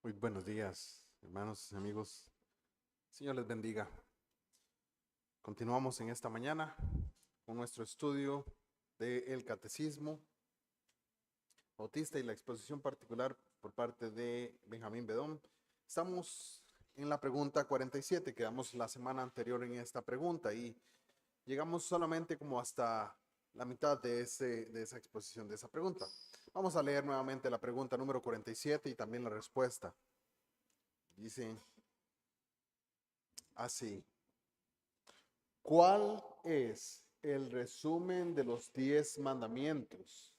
Muy buenos días, hermanos y amigos. Señor les bendiga. Continuamos en esta mañana con nuestro estudio del Catecismo Bautista y la exposición particular por parte de Benjamín Bedón. Estamos en la pregunta 47, quedamos la semana anterior en esta pregunta y llegamos solamente como hasta la mitad de esa exposición de esa pregunta. Vamos a leer nuevamente la pregunta número 47 y también la respuesta. Dice así: ¿cuál es el resumen de los 10 mandamientos?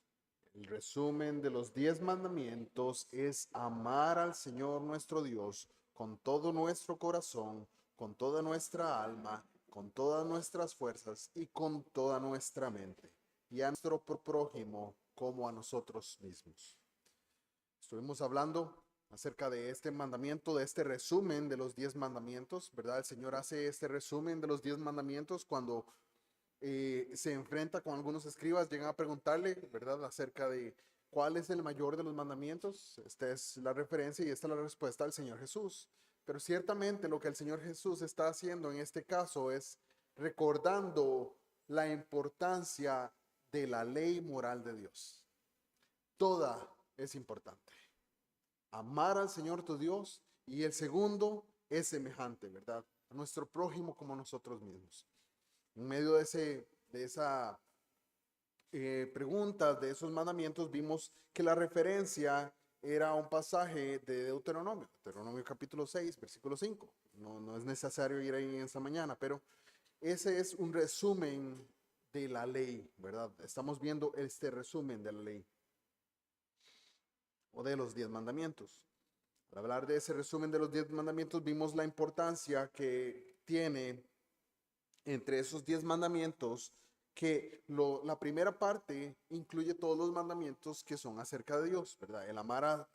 El resumen de los 10 mandamientos es amar al Señor nuestro Dios con todo nuestro corazón, con toda nuestra alma, con todas nuestras fuerzas y con toda nuestra mente, y a nuestro prójimo como a nosotros mismos. Estuvimos hablando acerca de este mandamiento, de este resumen de los 10 mandamientos, ¿verdad? El Señor hace este resumen de los 10 mandamientos cuando se enfrenta con algunos escribas, llegan a preguntarle, ¿verdad?, acerca de cuál es el mayor de los mandamientos. Esta es la referencia y esta es la respuesta del Señor Jesús. Pero ciertamente lo que el Señor Jesús está haciendo en este caso es recordando la importancia de la ley moral de Dios. Toda es importante. Amar al Señor tu Dios, y el segundo es semejante, ¿verdad?, a nuestro prójimo como a nosotros mismos. En medio de esa pregunta, de esos mandamientos, vimos que la referencia era un pasaje de Deuteronomio, Deuteronomio capítulo 6, versículo 5. No es necesario ir ahí en esta mañana, pero ese es un resumen de la ley, ¿verdad? Estamos viendo este resumen de la ley o de los 10 mandamientos. Al hablar de ese resumen de los 10 mandamientos, vimos la importancia que tiene entre esos 10 mandamientos, que la primera parte incluye todos los mandamientos que son acerca de Dios, ¿verdad? El amar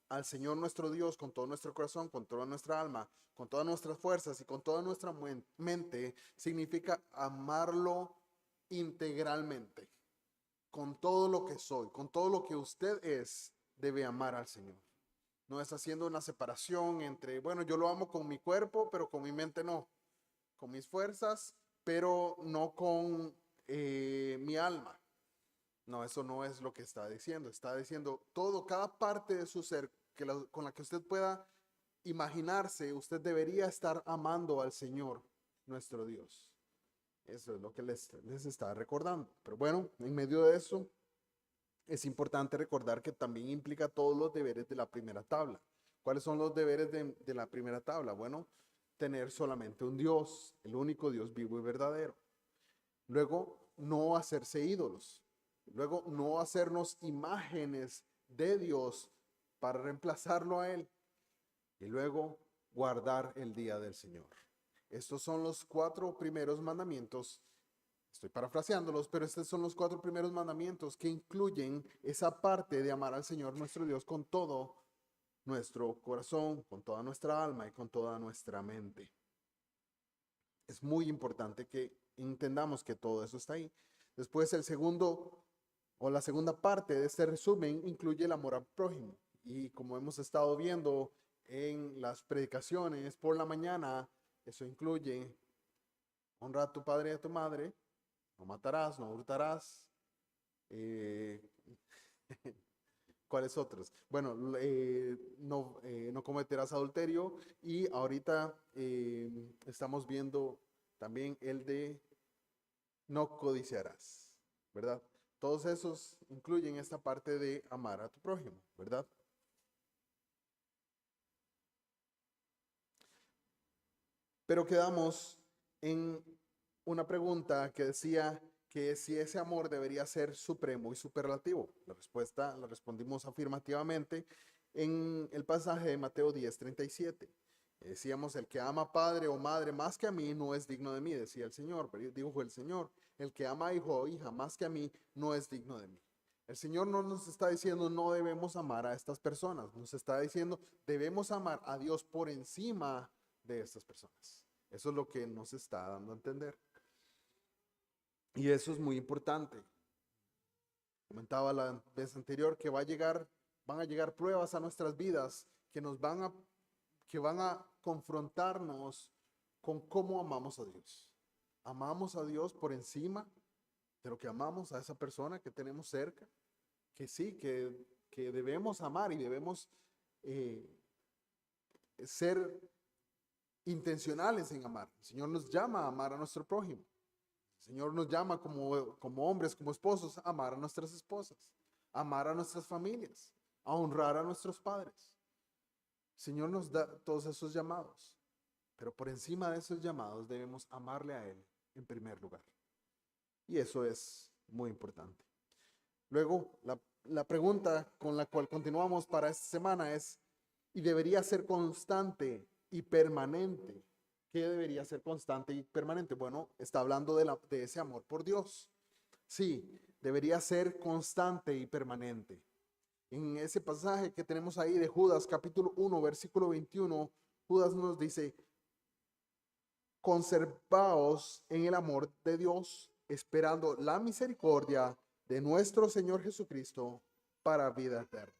al Señor nuestro Dios con todo nuestro corazón, con toda nuestra alma, con todas nuestras fuerzas y con toda nuestra mente, significa amarlo integralmente, con todo lo que soy, con todo lo que usted es, debe amar al Señor. No es haciendo una separación entre, bueno, yo lo amo con mi cuerpo, pero con mi mente no, con mis fuerzas, pero no con mi alma. No, eso no es lo que está diciendo. Está diciendo todo, cada parte de su ser con la que usted pueda imaginarse, usted debería estar amando al Señor, nuestro Dios. Eso es lo que les está recordando. Pero bueno, en medio de eso, es importante recordar que también implica todos los deberes de la primera tabla. ¿Cuáles son los deberes de la primera tabla? Bueno, tener solamente un Dios, el único Dios vivo y verdadero. Luego, no hacerse ídolos. Luego, no hacernos imágenes de Dios para reemplazarlo a Él. Y luego, guardar el día del Señor. Estos son los 4 primeros mandamientos. Estoy parafraseándolos, pero estos son los 4 primeros mandamientos que incluyen esa parte de amar al Señor nuestro Dios con todo nuestro corazón, con toda nuestra alma y con toda nuestra mente. Es muy importante que entendamos que todo eso está ahí. Después el segundo o la segunda parte de este resumen incluye el amor al prójimo. Y como hemos estado viendo en las predicaciones por la mañana, eso incluye honra a tu padre y a tu madre, no matarás, no hurtarás. Eh, ¿Cuáles otros? Bueno, no cometerás adulterio, y ahorita estamos viendo también el de no codiciarás, ¿verdad? Todos esos incluyen esta parte de amar a tu prójimo, ¿verdad? Pero quedamos en una pregunta que decía que si ese amor debería ser supremo y superlativo. La respuesta la respondimos afirmativamente en el pasaje de Mateo 10:37. Decíamos, el que ama padre o madre más que a mí no es digno de mí, decía el Señor, pero dijo el Señor, el que ama hijo o hija más que a mí no es digno de mí. El Señor no nos está diciendo no debemos amar a estas personas, nos está diciendo debemos amar a Dios por encima de estas personas. Eso es lo que nos está dando a entender. Y eso es muy importante. Comentaba la vez anterior que van a llegar pruebas a nuestras vidas que que van a confrontarnos con cómo amamos a Dios. Amamos a Dios por encima de lo que amamos a esa persona que tenemos cerca, que sí, que debemos amar y debemos eh, ser intencionales en amar. El Señor nos llama a amar a nuestro prójimo. El Señor nos llama como hombres, como esposos, a amar a nuestras esposas, a amar a nuestras familias, a honrar a nuestros padres. El Señor nos da todos esos llamados, pero por encima de esos llamados debemos amarle a Él en primer lugar. Y eso es muy importante. Luego, la pregunta con la cual continuamos para esta semana es, ¿y debería ser constante y permanente? ¿Qué debería ser constante y permanente? Bueno, está hablando de ese amor por Dios. Sí, debería ser constante y permanente. En ese pasaje que tenemos ahí de Judas, capítulo 1, versículo 21, Judas nos dice, conservaos en el amor de Dios, esperando la misericordia de nuestro Señor Jesucristo para vida eterna.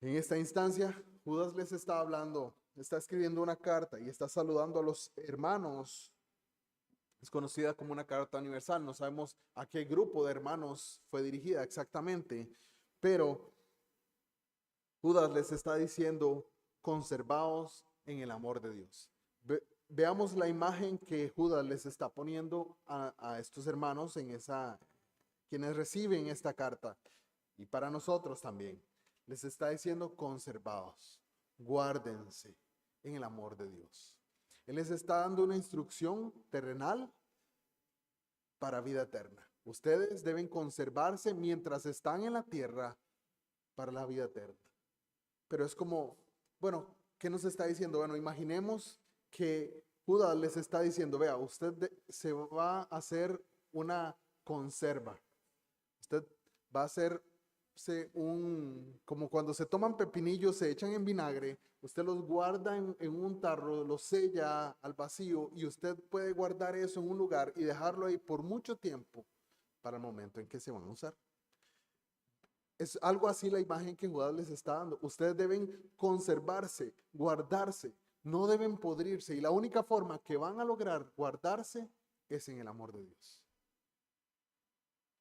En esta instancia, Judas les está hablando, está escribiendo una carta y está saludando a los hermanos. Es conocida como una carta universal. No sabemos a qué grupo de hermanos fue dirigida exactamente, pero Judas les está diciendo, conservaos en el amor de Dios. Veamos la imagen que Judas les está poniendo a estos hermanos quienes reciben esta carta, y para nosotros también. Les está diciendo, conservaos, guárdense en el amor de Dios. Él les está dando una instrucción terrenal para vida eterna. Ustedes deben conservarse mientras están en la tierra para la vida eterna. Pero es como, bueno, ¿qué nos está diciendo? Bueno, imaginemos que Judas les está diciendo, vea, usted se va a hacer una conserva. Usted va a hacerse como cuando se toman pepinillos, se echan en vinagre, usted los guarda en un tarro, los sella al vacío y usted puede guardar eso en un lugar y dejarlo ahí por mucho tiempo para el momento en que se van a usar. Es algo así la imagen que Judas les está dando. Ustedes deben conservarse, guardarse, no deben podrirse. Y la única forma que van a lograr guardarse es en el amor de Dios.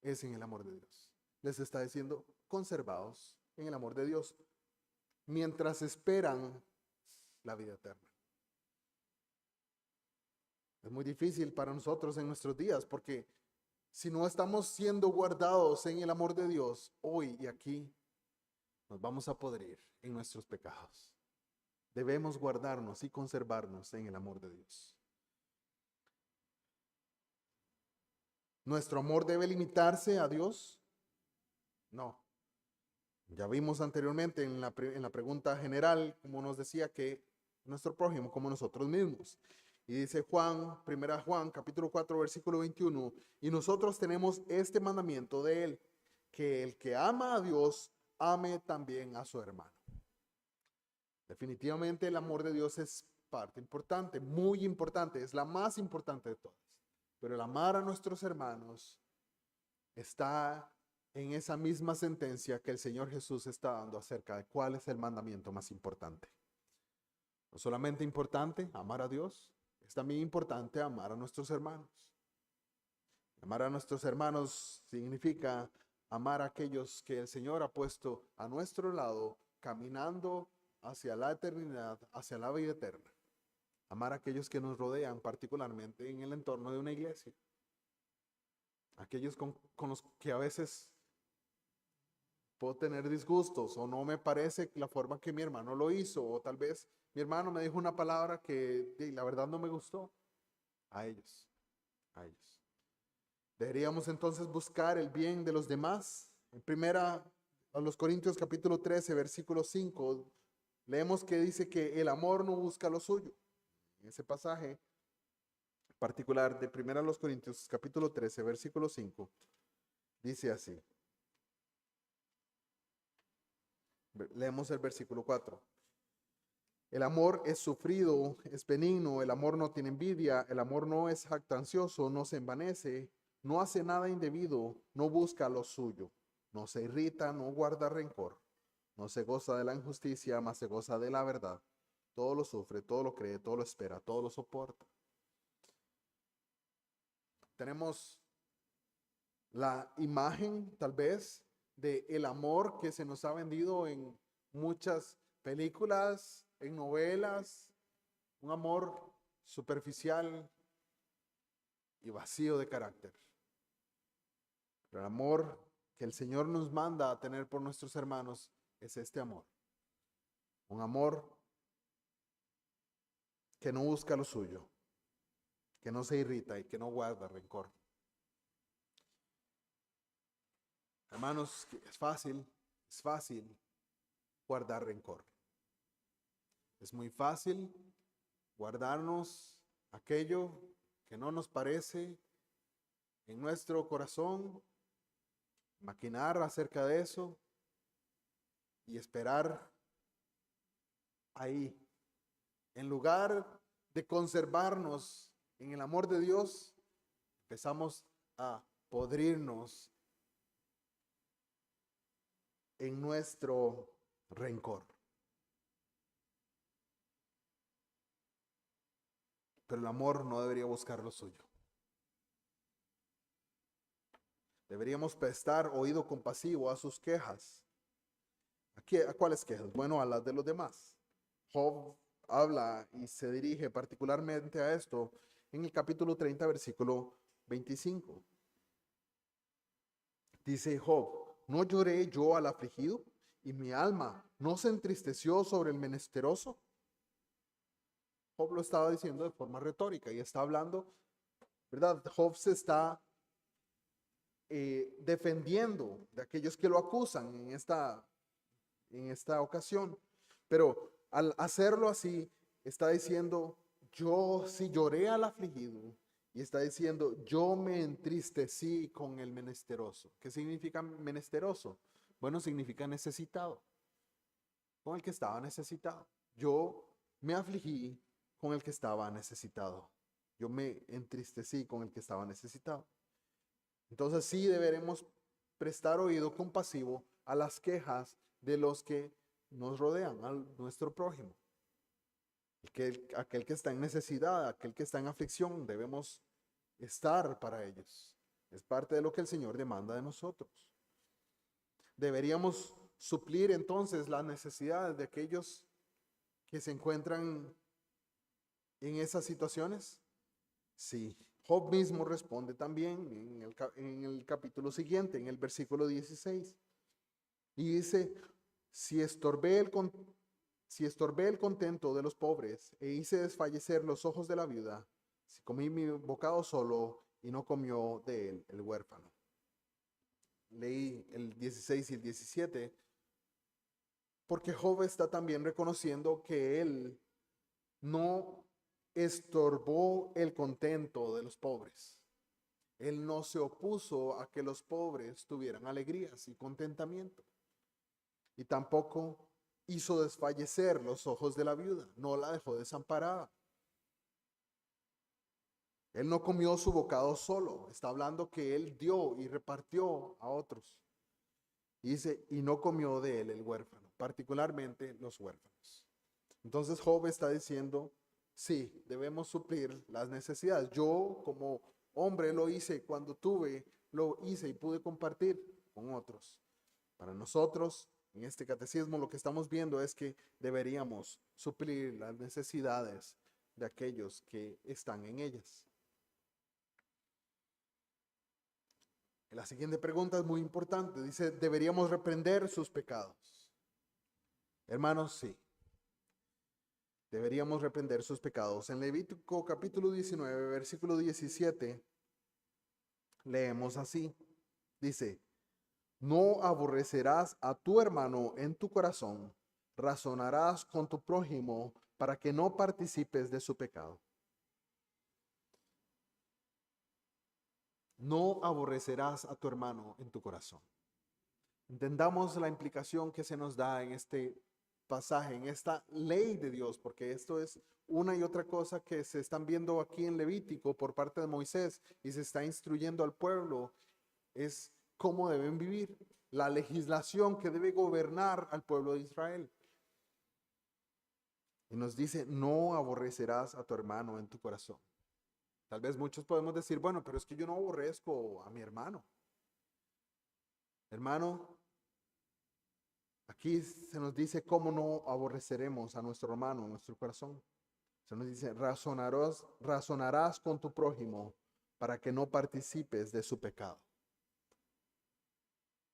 Es en el amor de Dios. Les está diciendo, conservados en el amor de Dios, mientras esperan la vida eterna. Es muy difícil para nosotros en nuestros días, porque si no estamos siendo guardados en el amor de Dios, hoy y aquí, nos vamos a podrir en nuestros pecados. Debemos guardarnos y conservarnos en el amor de Dios. ¿Nuestro amor debe limitarse a Dios? No. Ya vimos anteriormente en la pregunta general, como nos decía, que nuestro prójimo como nosotros mismos. Y dice primera Juan, capítulo 4, versículo 21, y nosotros tenemos este mandamiento de él, que el que ama a Dios, ame también a su hermano. Definitivamente el amor de Dios es parte importante, muy importante, es la más importante de todas. Pero el amar a nuestros hermanos está en esa misma sentencia que el Señor Jesús está dando acerca de cuál es el mandamiento más importante. No solamente importante amar a Dios, es también importante amar a nuestros hermanos. Amar a nuestros hermanos significa amar a aquellos que el Señor ha puesto a nuestro lado, caminando hacia la eternidad, hacia la vida eterna. Amar a aquellos que nos rodean, particularmente en el entorno de una iglesia. Aquellos con los que a veces puedo tener disgustos o no me parece la forma que mi hermano lo hizo, o tal vez mi hermano me dijo una palabra que la verdad no me gustó. A ellos. Deberíamos entonces buscar el bien de los demás. En primera a los Corintios capítulo 13, versículo 5, leemos que dice que el amor no busca lo suyo. En ese pasaje particular de primera a los Corintios capítulo 13, versículo 5, dice así. Leemos el versículo 4. El amor es sufrido, es benigno, el amor no tiene envidia, el amor no es jactancioso, no se envanece, no hace nada indebido, no busca lo suyo, no se irrita, no guarda rencor. No se goza de la injusticia, mas se goza de la verdad. Todo lo sufre, todo lo cree, todo lo espera, todo lo soporta. Tenemos la imagen, tal vez, de el amor que se nos ha vendido en muchas películas, en novelas, un amor superficial y vacío de carácter. Pero el amor que el Señor nos manda a tener por nuestros hermanos es este amor. Un amor que no busca lo suyo, que no se irrita y que no guarda rencor. Hermanos, es fácil guardar rencor. Es muy fácil guardarnos aquello que no nos parece en nuestro corazón, maquinar acerca de eso y esperar ahí. En lugar de conservarnos en el amor de Dios, empezamos a podrirnos en nuestro rencor. Pero el amor no debería buscar lo suyo. Deberíamos prestar oído compasivo a sus quejas. ¿A cuáles quejas? Bueno, a las de los demás. Job habla y se dirige particularmente a esto en el capítulo 30, versículo 25. Dice Job: ¿no lloré yo al afligido y mi alma no se entristeció sobre el menesteroso? Job lo estaba diciendo de forma retórica y está hablando, ¿verdad? Job se está defendiendo de aquellos que lo acusan en esta ocasión. Pero al hacerlo así, está diciendo: yo sí lloré al afligido, y está diciendo: yo me entristecí con el menesteroso. ¿Qué significa menesteroso? Bueno, significa necesitado, con el que estaba necesitado. Yo me afligí con el que estaba necesitado. Yo me entristecí con el que estaba necesitado. Entonces sí deberemos prestar oído compasivo a las quejas de los que nos rodean, a nuestro prójimo. Aquel que está en necesidad, aquel que está en aflicción, debemos estar para ellos. Es parte de lo que el Señor demanda de nosotros. Deberíamos suplir entonces las necesidades de aquellos que se encuentran en esas situaciones. Sí. Job mismo responde también en el capítulo siguiente, en el versículo 16. Y dice: si estorbé el contento de los pobres e hice desfallecer los ojos de la viuda, si comí mi bocado solo y no comió de él el huérfano. Leí el 16 y el 17 porque Job está también reconociendo que él no estorbó el contento de los pobres. Él no se opuso a que los pobres tuvieran alegrías y contentamiento. Y tampoco hizo desfallecer los ojos de la viuda, no la dejó desamparada. Él no comió su bocado solo, está hablando que él dio y repartió a otros. Y dice: y no comió de él el huérfano, particularmente los huérfanos. Entonces Job está diciendo: sí, debemos suplir las necesidades. Yo como hombre lo hice cuando lo hice y pude compartir con otros. Para nosotros, en este catecismo, lo que estamos viendo es que deberíamos suplir las necesidades de aquellos que están en ellas. La siguiente pregunta es muy importante. Dice: ¿deberíamos reprender sus pecados? Hermanos, sí. Deberíamos reprender sus pecados. En Levítico capítulo 19, versículo 17, leemos así. Dice: no aborrecerás a tu hermano en tu corazón, razonarás con tu prójimo para que no participes de su pecado. No aborrecerás a tu hermano en tu corazón. Entendamos la implicación que se nos da en este pasaje, en esta ley de Dios, porque esto es una y otra cosa que se están viendo aquí en Levítico por parte de Moisés y se está instruyendo al pueblo, es cómo deben vivir. la legislación que debe gobernar al pueblo de Israel. Y nos dice, no aborrecerás a tu hermano en tu corazón. Tal vez muchos podemos decir, bueno, pero es que yo no aborrezco a mi hermano. Hermano, aquí se nos dice cómo no aborreceremos a nuestro hermano en nuestro corazón. Se nos dice, razonarás con tu prójimo para que no participes de su pecado.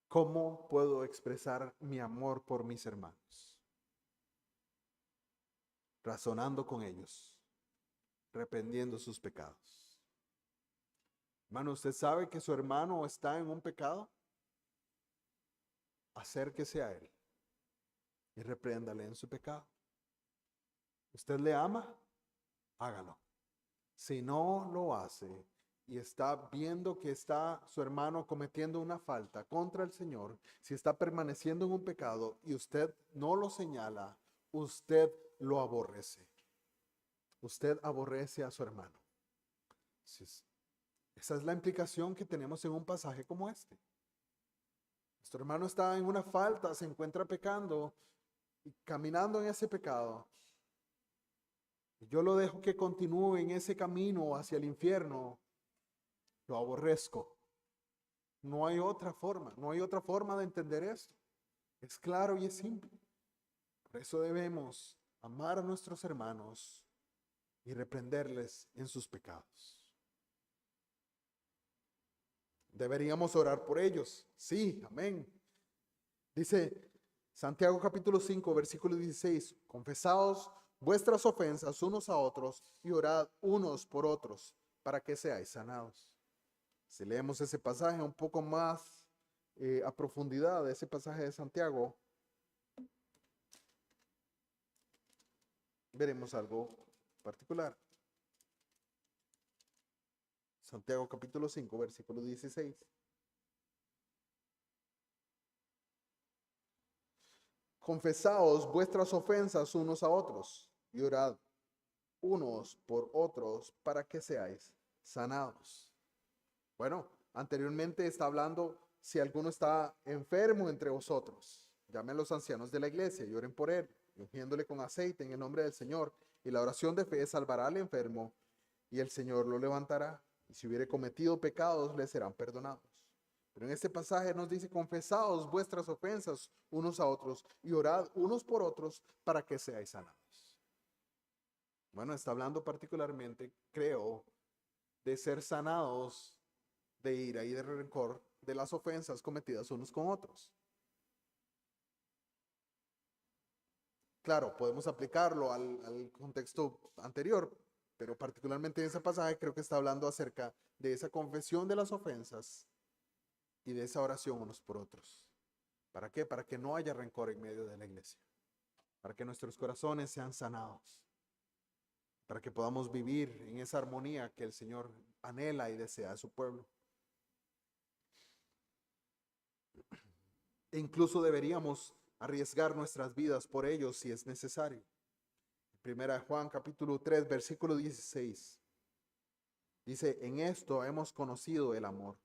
¿Cómo puedo expresar mi amor por mis hermanos? Razonando con ellos, reprendiendo sus pecados. Hermano, ¿usted sabe que su hermano está en un pecado? Acérquese a él y repréndale en su pecado. ¿Usted le ama? Hágalo. Si no lo hace y está viendo que está su hermano cometiendo una falta contra el Señor, si está permaneciendo en un pecado y usted no lo señala, usted lo aborrece. Usted aborrece a su hermano. Esa es la implicación que tenemos en un pasaje como este. Nuestro hermano está en una falta, se encuentra pecando y caminando en ese pecado. Y yo lo dejo que continúe en ese camino hacia el infierno. Lo aborrezco. No hay otra forma de entender esto. Es claro y es simple. Por eso debemos amar a nuestros hermanos y reprenderles en sus pecados. Deberíamos orar por ellos. Sí, amén. Dice Santiago capítulo 5, versículo 16, confesaos vuestras ofensas unos a otros y orad unos por otros para que seáis sanados. Si leemos ese pasaje un poco más a profundidad de ese pasaje de Santiago, veremos algo particular. Santiago capítulo 5, versículo 16. Confesaos vuestras ofensas unos a otros y orad unos por otros para que seáis sanados. Bueno, anteriormente está hablando si alguno está enfermo entre vosotros. Llamen a los ancianos de la iglesia y oren por él, ungiéndole con aceite en el nombre del Señor. Y la oración de fe salvará al enfermo y el Señor lo levantará. Y si hubiere cometido pecados, le serán perdonados. Pero en este pasaje nos dice, confesaos vuestras ofensas unos a otros y orad unos por otros para que seáis sanados. Bueno, está hablando particularmente, creo, de ser sanados de ira y de rencor de las ofensas cometidas unos con otros. Claro, podemos aplicarlo al contexto anterior, pero particularmente en ese pasaje creo que está hablando acerca de esa confesión de las ofensas y de esa oración unos por otros. ¿Para qué? Para que no haya rencor en medio de la iglesia, para que nuestros corazones sean sanados, para que podamos vivir en esa armonía que el Señor anhela y desea a su pueblo. E incluso deberíamos arriesgar nuestras vidas por ellos si es necesario. Primera de Juan capítulo 3 versículo 16 dice, en esto hemos conocido el amor,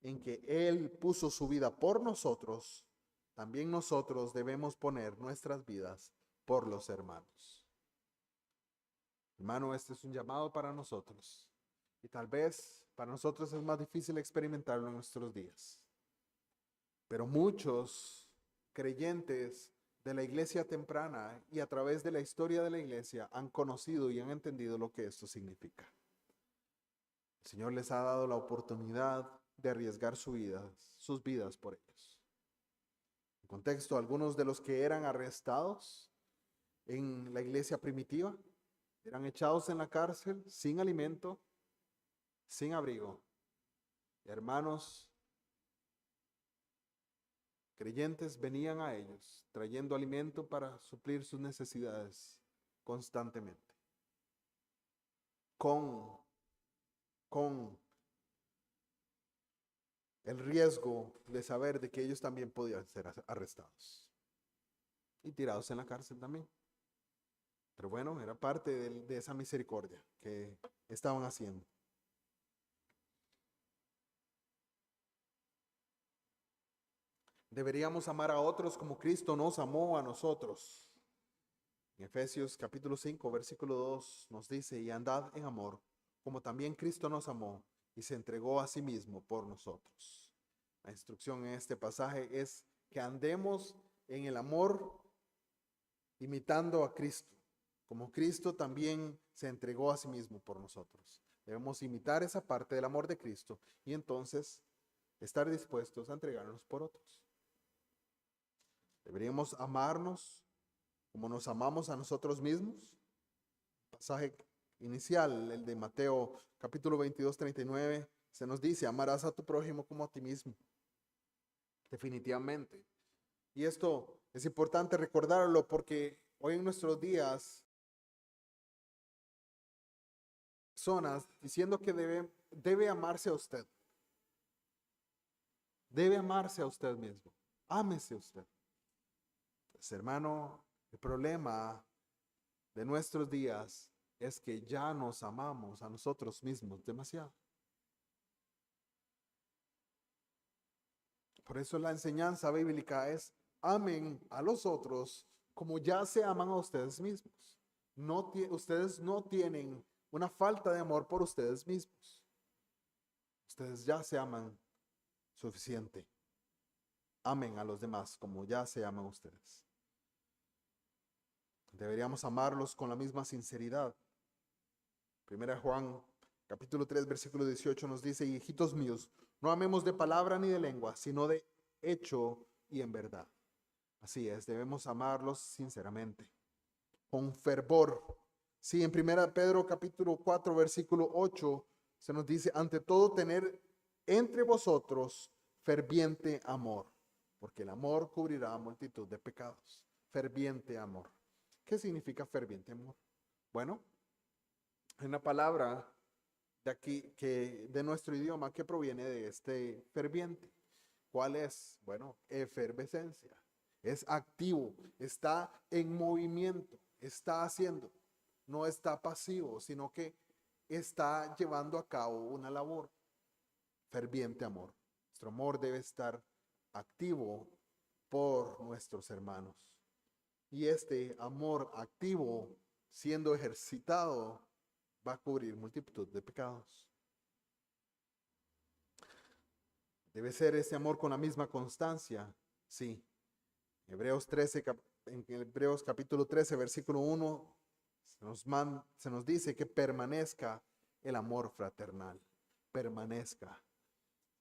en que Él puso su vida por nosotros, también nosotros debemos poner nuestras vidas por los hermanos. Hermano, este es un llamado para nosotros y tal vez para nosotros es más difícil experimentarlo en nuestros días. Pero muchos creyentes de la iglesia temprana y a través de la historia de la iglesia han conocido y han entendido lo que esto significa. El Señor les ha dado la oportunidad de arriesgar sus vidas por ellos. En contexto, algunos de los que eran arrestados en la iglesia primitiva eran echados en la cárcel sin alimento, sin abrigo. Hermanos creyentes venían a ellos trayendo alimento para suplir sus necesidades constantemente. Con el riesgo de saber de que ellos también podían ser arrestados y tirados en la cárcel también. Pero bueno, era parte de esa misericordia que estaban haciendo. Deberíamos amar a otros como Cristo nos amó a nosotros. En Efesios capítulo 5, versículo 2 nos dice, y andad en amor, como también Cristo nos amó y se entregó a sí mismo por nosotros. La instrucción en este pasaje es que andemos en el amor imitando a Cristo, como Cristo también se entregó a sí mismo por nosotros. Debemos imitar esa parte del amor de Cristo y entonces estar dispuestos a entregarnos por otros. Deberíamos amarnos como nos amamos a nosotros mismos. Pasaje inicial, el de Mateo capítulo 22, 39, se nos dice, amarás a tu prójimo como a ti mismo. Definitivamente. Y esto es importante recordarlo porque hoy en nuestros días, personas diciendo que debe amarse a usted. Debe amarse a usted mismo. Ámese usted. Pues hermano, el problema de nuestros días es que ya nos amamos a nosotros mismos demasiado. Por eso la enseñanza bíblica es amen a los otros como ya se aman a ustedes mismos. Ustedes no tienen una falta de amor por ustedes mismos. Ustedes ya se aman suficiente. Amen a los demás como ya se aman ustedes. Deberíamos amarlos con la misma sinceridad. Primera Juan capítulo 3 versículo 18 nos dice, hijitos míos, no amemos de palabra ni de lengua, sino de hecho y en verdad. Así es, debemos amarlos sinceramente, con fervor. Sí, en Primera Pedro capítulo 4 versículo 8 se nos dice, ante todo tener entre vosotros ferviente amor, porque el amor cubrirá multitud de pecados. Ferviente amor. ¿Qué significa ferviente amor? Bueno, hay una palabra de aquí, de nuestro idioma, que proviene de este ferviente. ¿Cuál es? Bueno, efervescencia. Es activo, está en movimiento, está haciendo, no está pasivo, sino que está llevando a cabo una labor. Ferviente amor. Nuestro amor debe estar activo por nuestros hermanos. Y este amor activo, siendo ejercitado, va a cubrir multitud de pecados. Debe ser ese amor con la misma constancia. Sí. En Hebreos capítulo 13, versículo 1, se nos dice que permanezca el amor fraternal. Permanezca.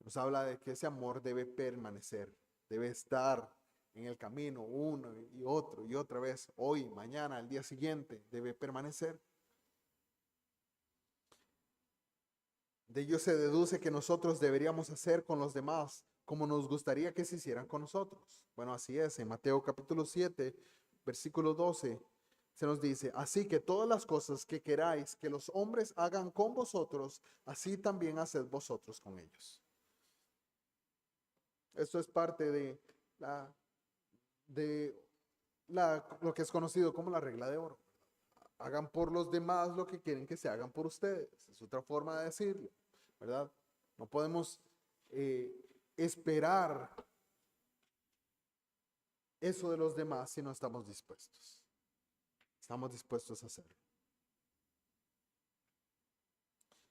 Nos habla de que ese amor debe permanecer, debe estar en el camino uno y otra vez, hoy, mañana, al día siguiente, debe permanecer. De ello se deduce que nosotros deberíamos hacer con los demás como nos gustaría que se hicieran con nosotros. Bueno, así es, en Mateo capítulo 7, versículo 12, se nos dice, así que todas las cosas que queráis que los hombres hagan con vosotros, así también haced vosotros con ellos. Esto es parte lo que es conocido como la regla de oro. Hagan por los demás lo que quieren que se hagan por ustedes. Es otra forma de decirlo, ¿verdad? No podemos esperar eso de los demás si no estamos dispuestos. Estamos dispuestos a hacerlo.